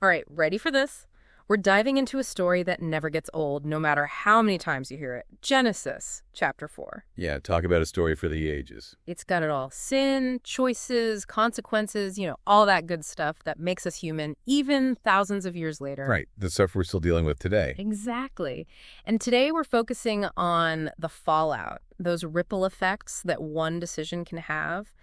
All right, ready for this? We're diving into a story that never gets old, no matter how many times you hear it. Genesis, chapter 4. Yeah, talk about a story for the ages. It's got it all. Sin, choices, consequences, all that good stuff that makes us human, even thousands of years later. Right, the stuff we're still dealing with today. Exactly. And today we're focusing on the fallout, those ripple effects that one decision can have.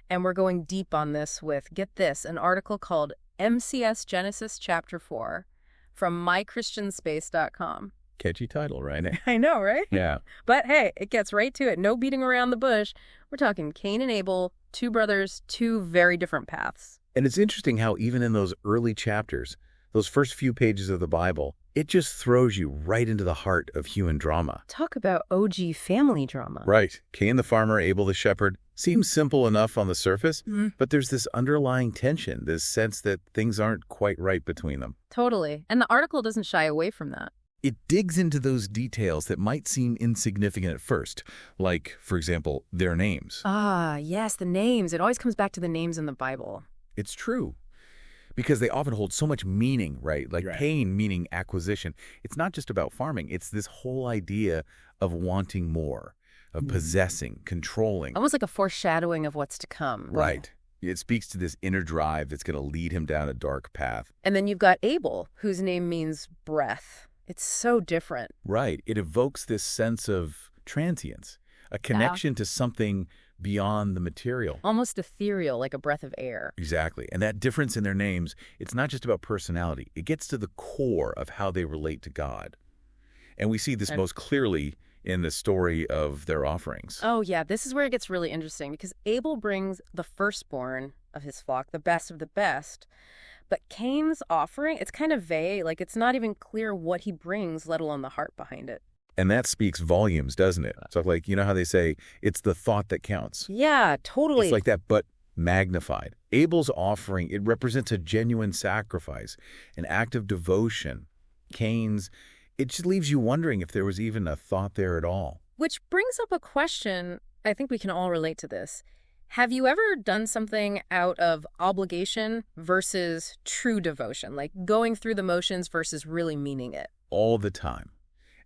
And we're going deep on this with, get this, an article called MCS Genesis Chapter 4 from mychristianspace.com. Catchy title, right? I know, right? Yeah. But hey, it gets right to it. No beating around the bush. We're talking Cain and Abel, two brothers, two very different paths. And it's interesting how even in those early chapters, those first few pages of the Bible, it just throws you right into the heart of human drama. Talk about OG family drama. Right. Cain the farmer, Abel the shepherd. Seems simple enough on the surface, but there's this underlying tension, this sense that things aren't quite right between them. Totally. And the article doesn't shy away from that. It digs into those details that might seem insignificant at first, like, for example, their names. Ah, yes, the names. It always comes back to the names in the Bible. It's true, because they often hold so much meaning, right? Like Cain meaning acquisition. It's not just about farming. It's this whole idea of wanting more, of possessing, controlling. Almost like a foreshadowing of what's to come. Right. It speaks to this inner drive that's going to lead him down a dark path. And then you've got Abel, whose name means breath. It's so different. Right. It evokes this sense of transience, a connection to something beyond the material. Almost ethereal, like a breath of air. Exactly. And that difference in their names, it's not just about personality. It gets to the core of how they relate to God. And we see this most clearly in the story of their offerings. Oh, yeah. This is where it gets really interesting because Abel brings the firstborn of his flock, the best of the best. But Cain's offering, it's kind of vague. Like, it's not even clear what he brings, let alone the heart behind it. And that speaks volumes, doesn't it? So, like, you know how they say, it's the thought that counts. Yeah, totally. It's like that, but magnified. Abel's offering, it represents a genuine sacrifice, an act of devotion. Cain's, it just leaves you wondering if there was even a thought there at all. Which brings up a question. I think we can all relate to this. Have you ever done something out of obligation versus true devotion, like going through the motions versus really meaning it? All the time.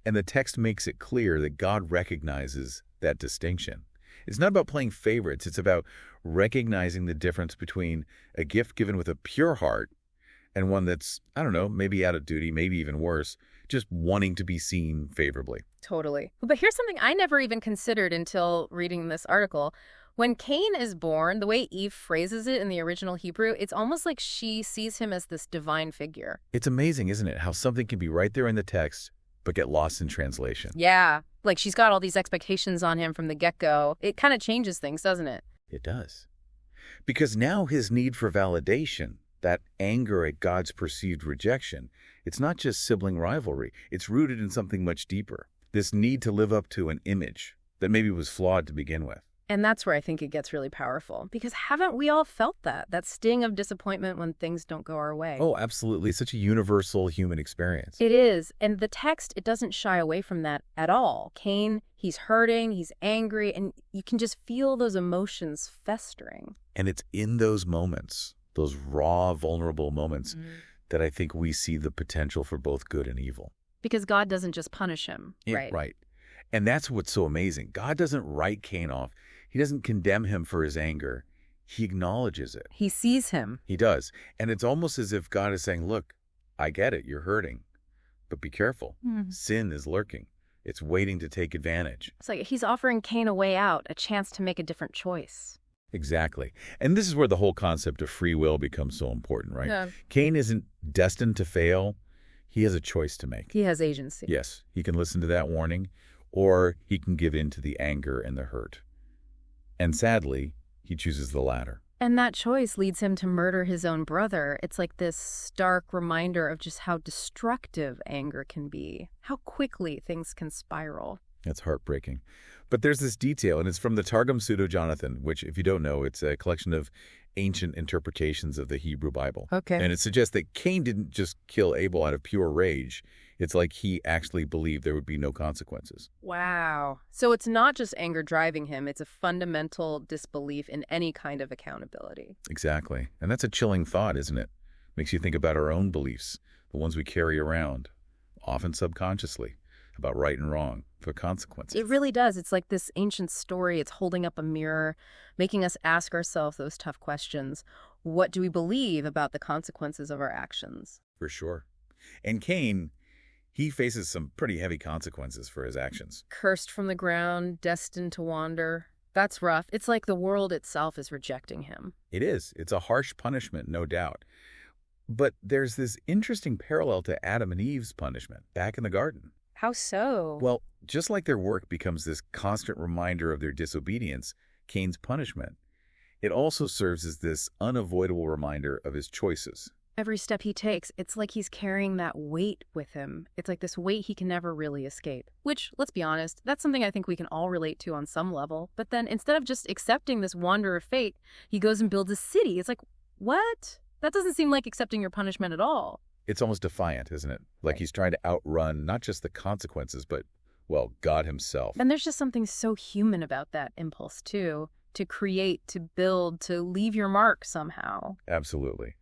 And the text makes it clear that God recognizes that distinction. It's not about playing favorites. It's about recognizing the difference between a gift given with a pure heart and one that's, I don't know, maybe out of duty, maybe even worse, just wanting to be seen favorably. Totally. But here's something I never even considered until reading this article. When Cain is born, the way Eve phrases it in the original Hebrew, it's almost like she sees him as this divine figure. It's amazing, isn't it, how something can be right there in the text, but get lost in translation. Yeah. Like she's got all these expectations on him from the get-go. It kind of changes things, doesn't it? It does. Because now his need for validation, that anger at God's perceived rejection, it's not just sibling rivalry. It's rooted in something much deeper. This need to live up to an image that maybe was flawed to begin with. And that's where I think it gets really powerful. Because haven't we all felt that sting of disappointment when things don't go our way? Oh, absolutely. It's such a universal human experience. It is. And the text, it doesn't shy away from that at all. Cain, he's hurting, he's angry, and you can just feel those emotions festering. And it's in those moments, those raw, vulnerable moments, that I think we see the potential for both good and evil. Because God doesn't just punish him, right? Right. And that's what's so amazing. God doesn't write Cain off. He doesn't condemn him for his anger. He acknowledges it. He sees him. He does. And it's almost as if God is saying, look, I get it. You're hurting. But be careful. Sin is lurking. It's waiting to take advantage. It's like he's offering Cain a way out, a chance to make a different choice. Exactly. And this is where the whole concept of free will becomes so important, right? Yeah. Cain isn't destined to fail. He has a choice to make. He has agency. Yes. He can listen to that warning, or he can give in to the anger and the hurt. And sadly, he chooses the latter. And that choice leads him to murder his own brother. It's like this stark reminder of just how destructive anger can be, how quickly things can spiral. That's heartbreaking. But there's this detail, and it's from the Targum Pseudo-Jonathan, which, if you don't know, it's a collection of ancient interpretations of the Hebrew Bible. Okay. And it suggests that Cain didn't just kill Abel out of pure rage. It's like he actually believed there would be no consequences. Wow. So it's not just anger driving him. It's a fundamental disbelief in any kind of accountability. Exactly. And that's a chilling thought, isn't it? Makes you think about our own beliefs, the ones we carry around, often subconsciously, about right and wrong, the consequences. It really does. It's like this ancient story. It's holding up a mirror, making us ask ourselves those tough questions. What do we believe about the consequences of our actions? For sure. And Cain, he faces some pretty heavy consequences for his actions. Cursed from the ground, destined to wander. That's rough. It's like the world itself is rejecting him. It is. It's a harsh punishment, no doubt. But there's this interesting parallel to Adam and Eve's punishment back in the garden. How so? Well, just like their work becomes this constant reminder of their disobedience, Cain's punishment, it also serves as this unavoidable reminder of his choices. Every step he takes, it's like he's carrying that weight with him. It's like this weight he can never really escape. Which, let's be honest, that's something I think we can all relate to on some level. But then instead of just accepting this wander of fate, he goes and builds a city. It's like, what? That doesn't seem like accepting your punishment at all. It's almost defiant, isn't it? Like he's trying to outrun not just the consequences, but, well, God himself. And there's just something so human about that impulse, too. To create, to build, to leave your mark somehow. Absolutely.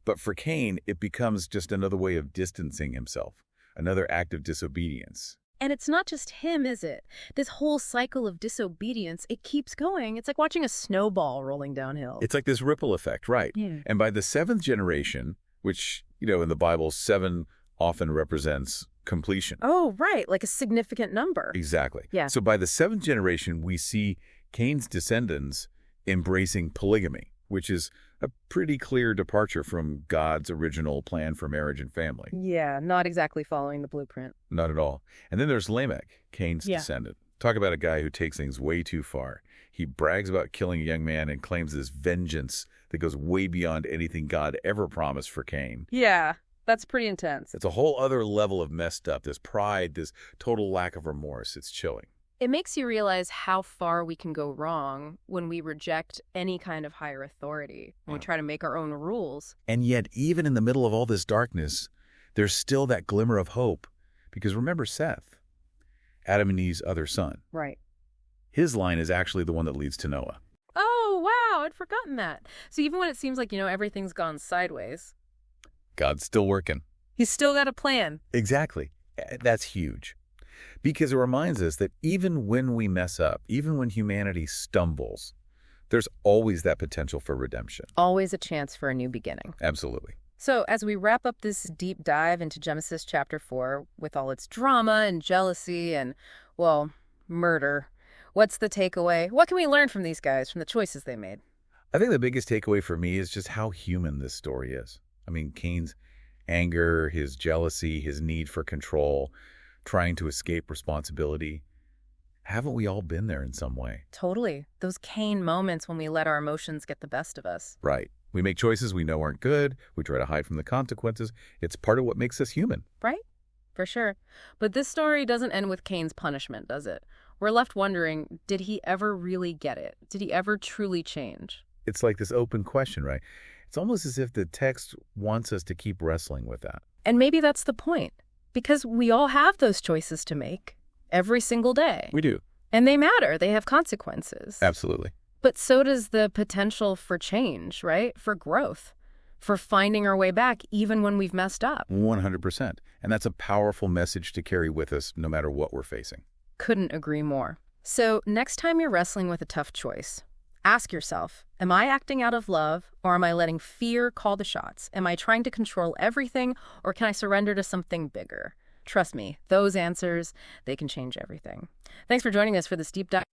But for Cain, it becomes just another way of distancing himself, another act of disobedience. And it's not just him, is it? This whole cycle of disobedience, it keeps going. It's like watching a snowball rolling downhill. It's like this ripple effect, right? Yeah. And by the seventh generation, which, in the Bible, 7 often represents completion. Oh, right, like a significant number. Exactly. Yeah. So by the 7th generation, we see Cain's descendants embracing polygamy, which is a pretty clear departure from God's original plan for marriage and family. Yeah, not exactly following the blueprint. Not at all. And then there's Lamech, Cain's Yeah. descendant. Talk about a guy who takes things way too far. He brags about killing a young man and claims this vengeance that goes way beyond anything God ever promised for Cain. Yeah, that's pretty intense. It's a whole other level of messed up, this pride, this total lack of remorse. It's chilling. It makes you realize how far we can go wrong when we reject any kind of higher authority, when we try to make our own rules. And yet, even in the middle of all this darkness, there's still that glimmer of hope. Because remember Seth, Adam and Eve's other son. Right. His line is actually the one that leads to Noah. Oh, wow, I'd forgotten that. So even when it seems like, everything's gone sideways, God's still working. he's still got a plan. Exactly. That's huge. Because it reminds us that even when we mess up, even when humanity stumbles, there's always that potential for redemption. Always a chance for a new beginning. Absolutely. So as we wrap up this deep dive into Genesis chapter 4, with all its drama and jealousy and, well, murder, what's the takeaway? What can we learn from these guys, from the choices they made? I think the biggest takeaway for me is just how human this story is. I mean, Cain's anger, his jealousy, his need for control, trying to escape responsibility. Haven't we all been there in some way? Totally. Those Cain moments when we let our emotions get the best of us. Right. We make choices we know aren't good. We try to hide from the consequences. It's part of what makes us human. Right? For sure. But this story doesn't end with Cain's punishment, does it? We're left wondering, did he ever really get it? Did he ever truly change? It's like this open question, right? It's almost as if the text wants us to keep wrestling with that. And maybe that's the point. Because we all have those choices to make every single day. We do. And they matter. They have consequences. Absolutely. But so does the potential for change, right? For growth, for finding our way back even when we've messed up. 100%. And that's a powerful message to carry with us no matter what we're facing. Couldn't agree more. So next time you're wrestling with a tough choice, ask yourself, am I acting out of love or am I letting fear call the shots? Am I trying to control everything or can I surrender to something bigger? Trust me, those answers, they can change everything. Thanks for joining us for this deep dive.